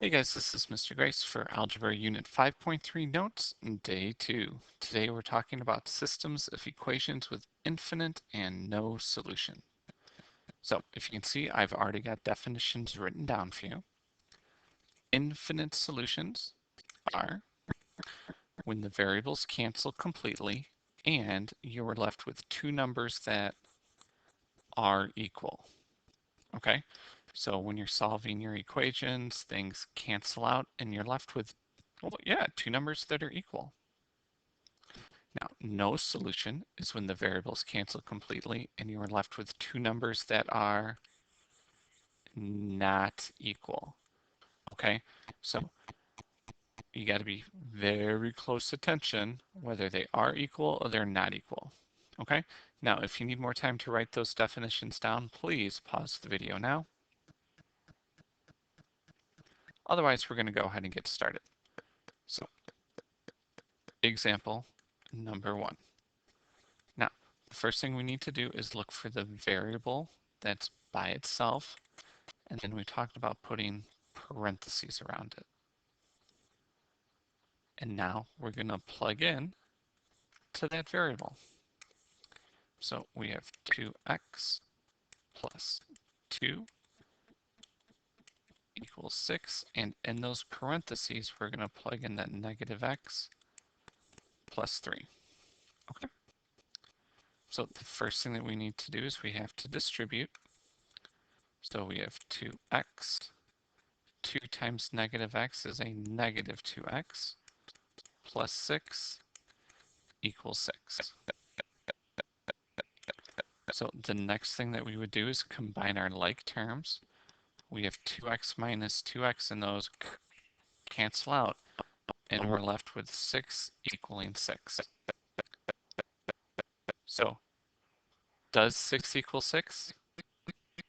Hey guys, this is Mr. Grice for Algebra Unit 5.3 Notes, Day 2. Today we're talking about systems of equations with infinite and no solution. So if you can see, I've already got definitions written down for you. Infinite solutions are when the variables cancel completely and you are left with two numbers that are equal. Okay, so when you're solving your equations, things cancel out and you're left with, well, yeah, two numbers that are equal. Now, no solution is when the variables cancel completely and you are left with two numbers that are not equal. Okay, so you got to be very close attention whether they are equal or they're not equal. Okay, now if you need more time to write those definitions down, please pause the video now. Otherwise, we're going to go ahead and get started. So, example number 1. Now, the first thing we need to do is look for the variable that's by itself, and then we talked about putting parentheses around it. And now we're going to plug in to that variable. So we have 2x plus 2 equals 6, and in those parentheses, we're going to plug in that negative x plus 3. Okay. So the first thing that we need to do is we have to distribute. So we have 2x. 2 times negative x is a negative 2x plus 6 equals 6. So the next thing that we would do is combine our like terms. We have 2x minus 2x and those cancel out and we're left with 6 equaling 6. So does 6 equal 6?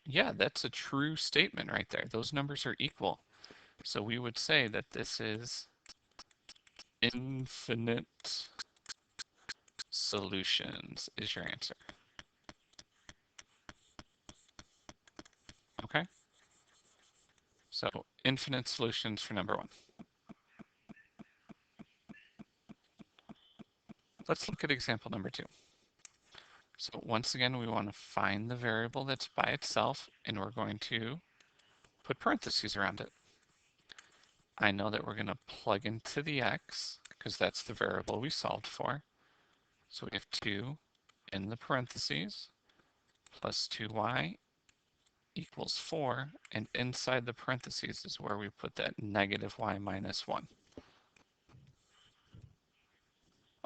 Yeah, that's a true statement right there. Those numbers are equal. So we would say that this is infinite solutions is your answer. Okay? So infinite solutions for number 1. Let's look at example number 2. So once again, we want to find the variable that's by itself, and we're going to put parentheses around it. I know that we're going to plug into the x, because that's the variable we solved for. So we have 2 in the parentheses, plus 2y equals 4, and inside the parentheses is where we put that negative y minus 1.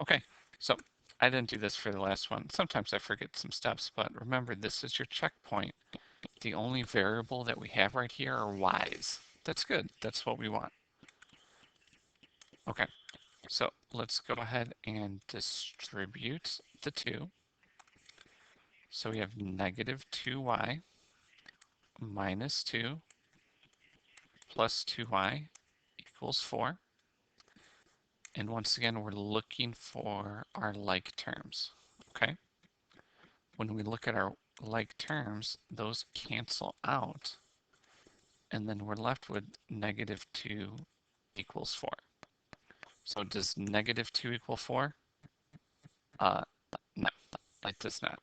Okay, so I didn't do this for the last one. Sometimes I forget some steps, but remember, this is your checkpoint. The only variable that we have right here are y's. That's good. That's what we want. Okay, so let's go ahead and distribute the 2. So we have negative 2y minus 2 plus 2y equals 4. And once again, we're looking for our like terms, okay? When we look at our like terms, those cancel out, and then we're left with negative 2 equals 4. So does negative 2 equal 4? No, it does not.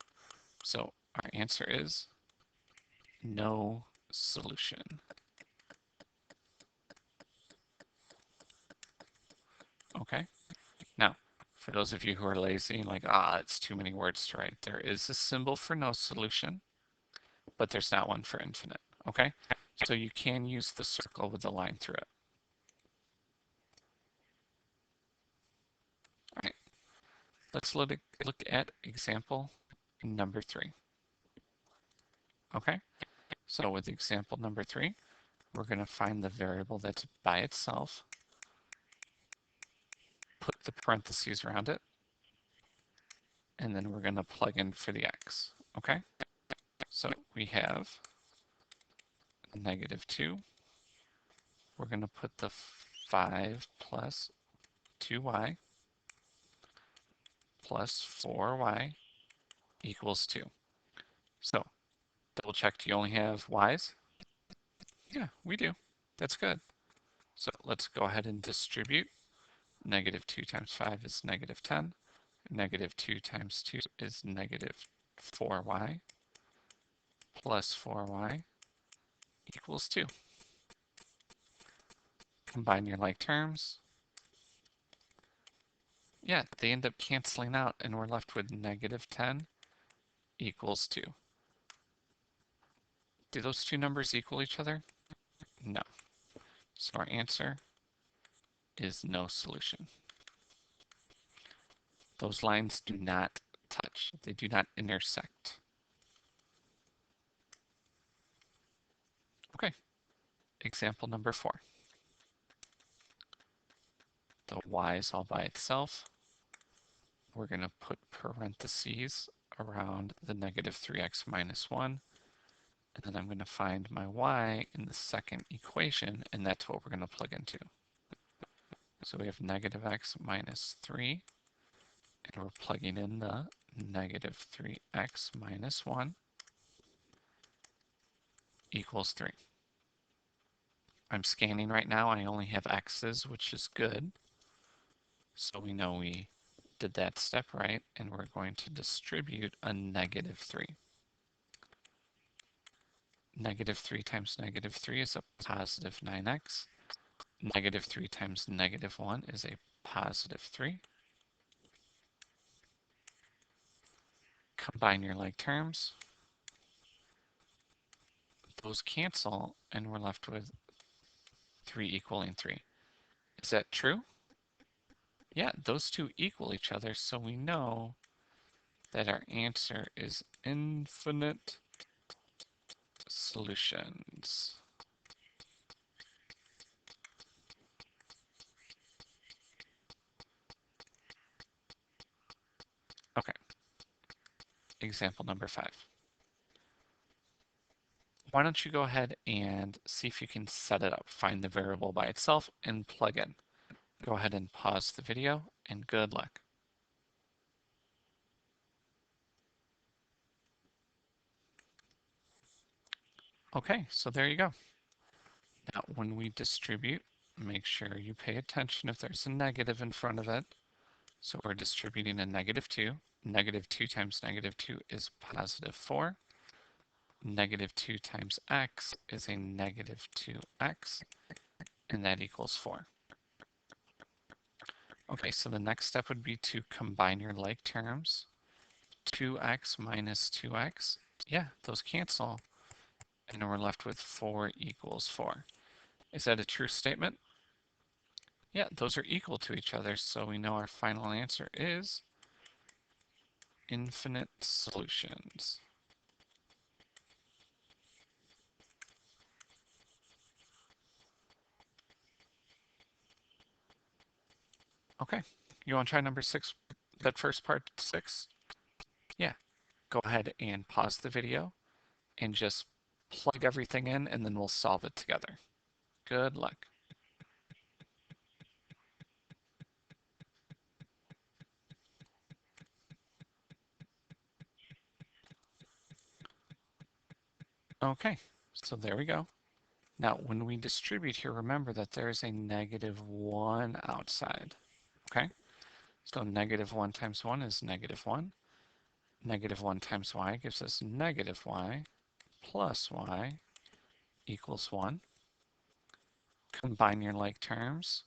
So our answer is no solution. Okay, now for those of you who are lazy, like, it's too many words to write, there is a symbol for no solution, but there's not one for infinite, okay? So you can use the circle with the line through it. All right, let's look at example number 3. Okay, so with example number 3, we're going to find the variable that's by itself, put the parentheses around it, and then we're going to plug in for the x, okay? So we have negative 2. We're going to put the 5 plus 2y plus 4y equals 2. So double check, do you only have y's? Yeah, we do. That's good. So let's go ahead and distribute. Negative 2 times 5 is negative 10. Negative 2 times 2 is negative 4y plus 4y equals 2. Combine your like terms. Yeah, they end up canceling out and we're left with negative 10 equals 2. Do those two numbers equal each other? No. So our answer is no solution. Those lines do not touch. They do not intersect. Okay, example number 4. The y is all by itself. We're going to put parentheses around the negative 3x minus 1. And then I'm going to find my y in the second equation, and that's what we're going to plug into. So we have negative x minus 3, and we're plugging in the negative 3x minus 1 equals 3. I'm scanning right now. I only have x's, which is good. So we know we did that step right, and we're going to distribute a negative 3. Negative 3 times negative 3 is a positive 9x. Negative 3 times negative 1 is a positive 3. Combine your like terms. Those cancel, and we're left with 3 equaling 3. Is that true? Yeah, those two equal each other, so we know that our answer is infinite solutions. Okay, example number 5. Why don't you go ahead and see if you can set it up. Find the variable by itself and plug in. Go ahead and pause the video, and good luck. Okay, so there you go. Now, when we distribute, make sure you pay attention if there's a negative in front of it. So we're distributing a negative 2. Negative 2 times negative 2 is positive 4. Negative 2 times x is a negative 2x, and that equals 4. Okay, so the next step would be to combine your like terms. 2x minus 2x, yeah, those cancel, and we're left with 4 equals 4. Is that a true statement? Yeah, those are equal to each other, so we know our final answer is infinite solutions. Okay, you want to try number 6, that first part 6? Yeah, go ahead and pause the video and just plug everything in, and then we'll solve it together. Good luck. Okay, so there we go. Now, when we distribute here, remember that there's a negative 1 outside. Okay, so negative 1 times 1 is negative 1. Negative 1 times y gives us negative y plus y equals 1. Combine your like terms.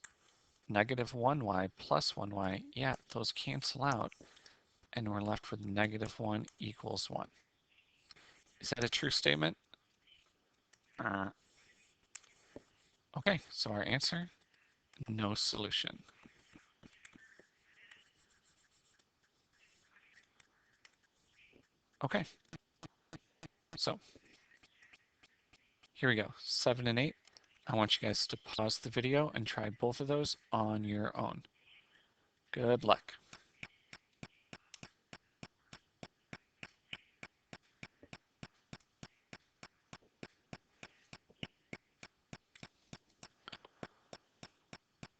Negative 1y plus 1y, yeah, those cancel out, and we're left with negative 1 equals 1. Is that a true statement? Okay, so our answer, no solution. Okay, so here we go, 7 and 8. I want you guys to pause the video and try both of those on your own. Good luck.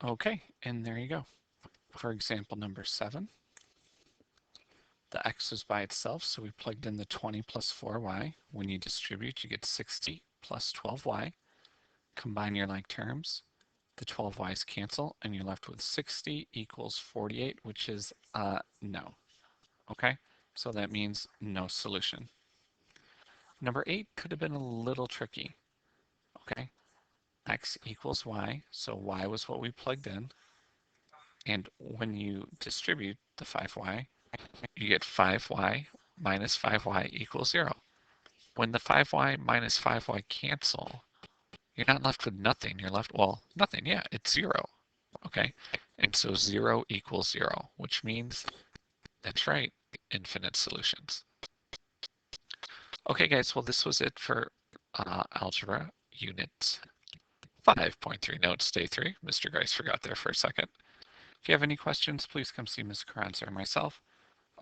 Okay, and there you go. For example number 7, the x is by itself, so we plugged in the 20 plus 4y. When you distribute, you get 60 plus 12y. Combine your like terms. The 12y's cancel, and you're left with 60 equals 48, which is no. Okay, so that means no solution. Number 8 could have been a little tricky. Okay, x equals y, so y was what we plugged in. And when you distribute the 5y, you get 5y minus 5y equals 0. When the 5y minus 5y cancel, you're not left with nothing. You're left, well, nothing, yeah, it's 0. Okay, and so 0 equals 0, which means that's right, infinite solutions. Okay, guys, well, this was it for Algebra Unit 5.3 Notes Day 3. Mr. Grice forgot there for a second. If you have any questions, please come see Ms. Carranza or myself.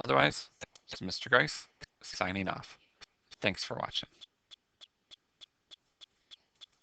Otherwise, this is Mr. Grice signing off. Thanks for watching.